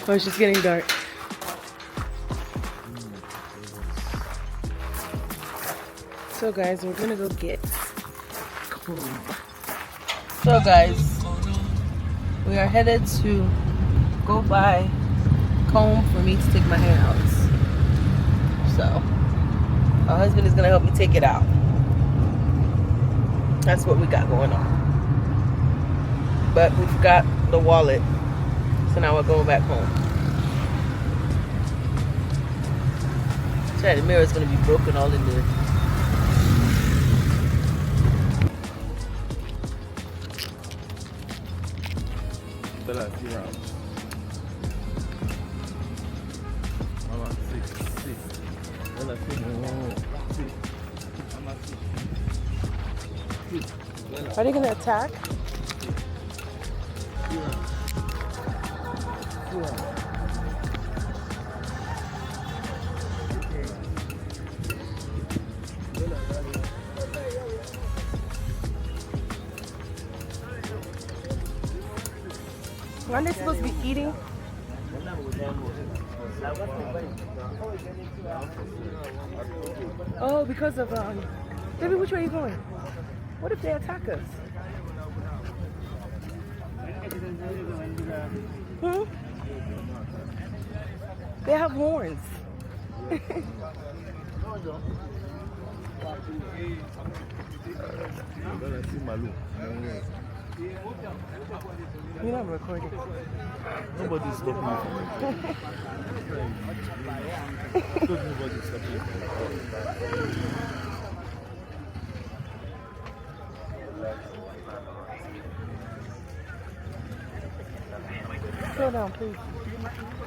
Oh, it's just getting dark. So guys, we're gonna go get comb. So guys, we are headed to go buy comb for me to take my hair out. So my husband is gonna help me take it out. That's what we got going on. But we forgot the wallet, so now we're going back home. Sorry, the mirror is gonna be broken all in there. Bella, 3 rounds. Mama, 6. Bella, 6. Mama, 6. Are they gonna attack? 3 rounds. 2 rounds. Aren't they supposed to be eating? Oh, because of baby, which way are you going? What if they attack us? Hmm? They have horns. You're not recording. Nobody's stopping me from it. Nobody's stopping me from it. Slow down, please.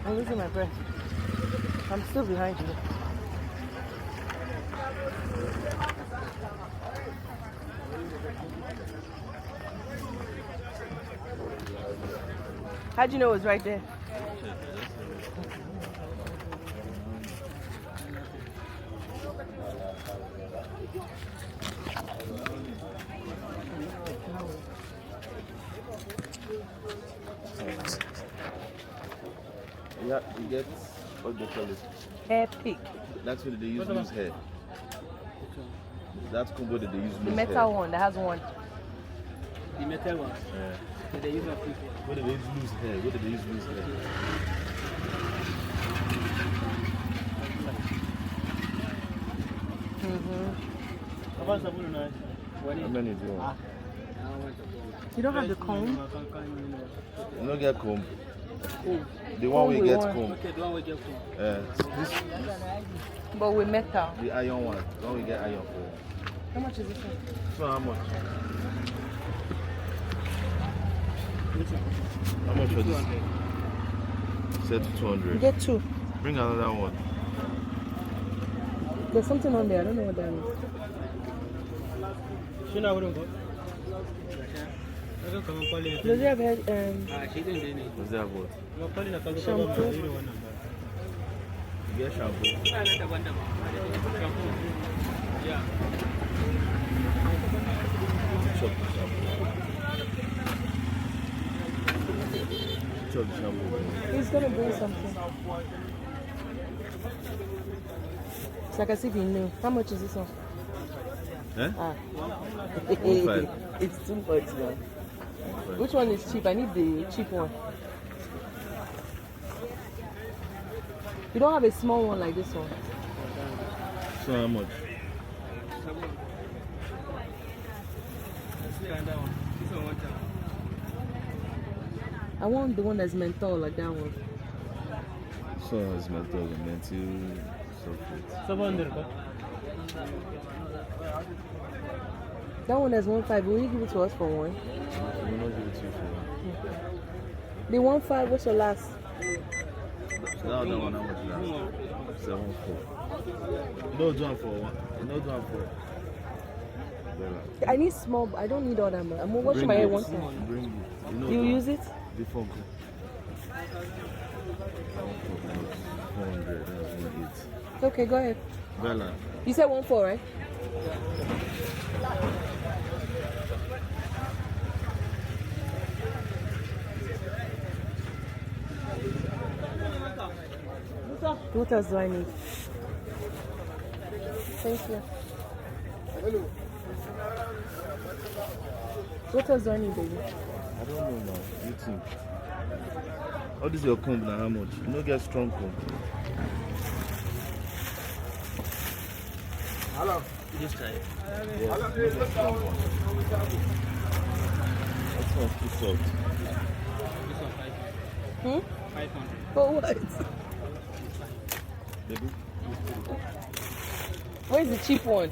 I'm losing my breath. I'm still behind you. How'd you know it was right there? Yeah, you get what they call it. Hair pick. That's what they use to lose hair. That's combo that they use to The lose metal hair. one that has one. The metal one. Yeah. That they use on people. What do they use to lose hair? What do they use to lose hair? Mm-hmm. How many do you want? You don't have the comb? You don't get comb. Oh, The one we we get want. comb. okay, the one we get from. This, But with metal. the iron one. The one we get iron for. How much is this one? So how much? Which one? How much for this? 200. Set to 200. Get two. Bring another one. There's something on there. I don't know what that is. She not wouldn't go. I don't come and call you. Does it have hair, She didn't do it. What's that what? I'm calling a couple Shampoo? You get shampoo. Shampoo. Yeah. Chop the shampoo. Chop the shampoo. He's gonna bring something. It's like as if he knew. How much is this one? Eh? Ah. 1.5. It's too much now. Which one is cheap? I need the cheap one. You don't have a small one like this one. So how much? I want the one that's menthol like that one. So it's mental, sulfate. 700. That one that's 1.5. Will you give it to us for one? We'll not give it to you for one. The 1.5. What's your last? So that one, how much is that? 7.4. No, do one for one. No, do one for. I need small. I don't need all that much. I'm washing my hair one time. Bring it. You know You the- use it? The phone call. 400, that's 1.8. Okay, go ahead. Bella. You said 1.4, right? What else do I need? Thank you. What else do I need, baby? I don't know now. You think? What is your comb now? How much? You don't get strong comb. Hello. This time. Yes, you don't get strong one. That's not too soft. This one 500. 500. For what? Baby, Where's the cheap one?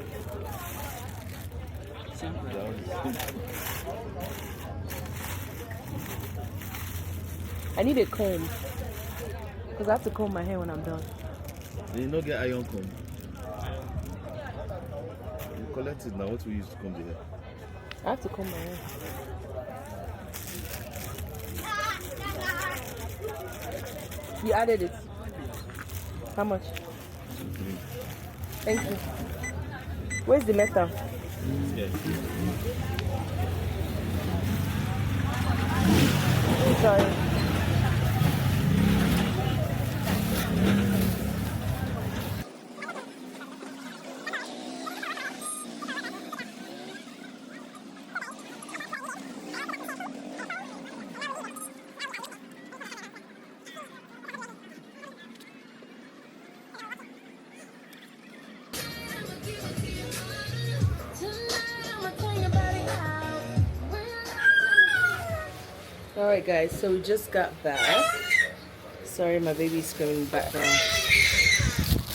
Simple. that one is I need a comb. Because I have to comb my hair when I'm done. Then you don't get iron comb. You collect it now. What we use to comb the hair? I have to comb my hair. You added it. How much? Thank you. Where's the metal? Yeah. Sorry. Alright guys, so we just got back. Sorry, my baby's screaming in the background.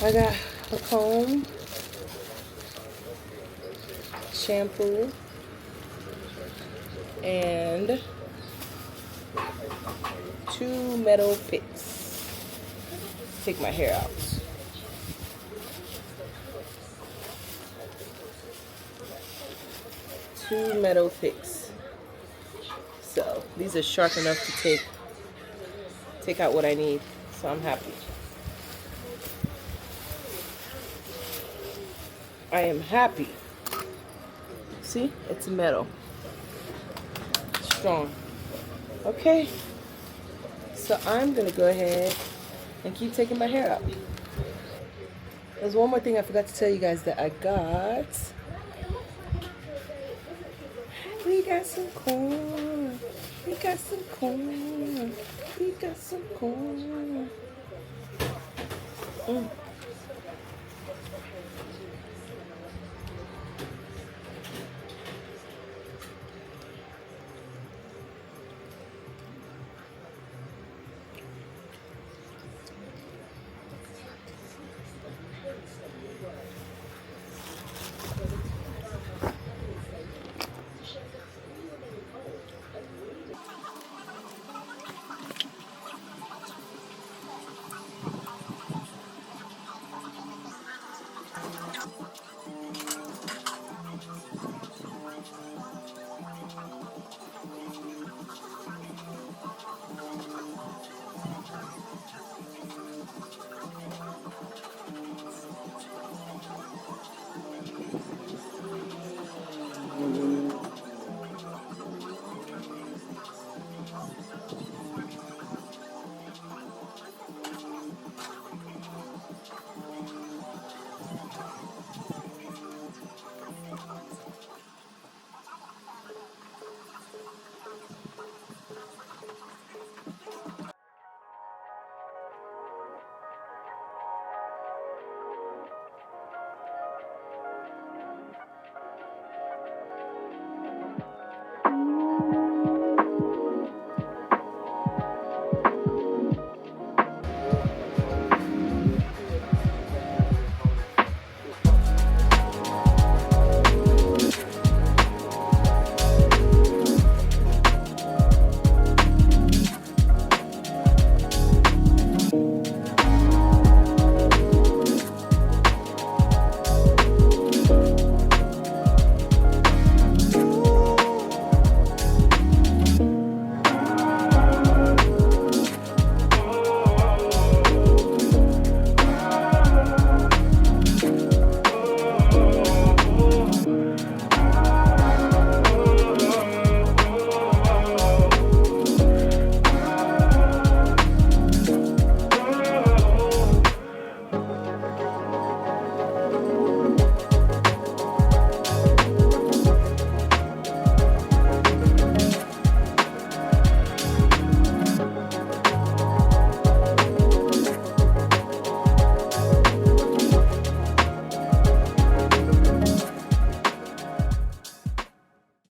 I got a comb, shampoo, and 2 metal picks. Take my hair out. Two metal picks. So these are sharp enough to take out what I need. So I'm happy. I am happy. See, it's metal. Strong. Okay. So I'm gonna go ahead and keep taking my hair out. There's one more thing I forgot to tell you guys that I got. We got some corn. We got some corn. We got some corn.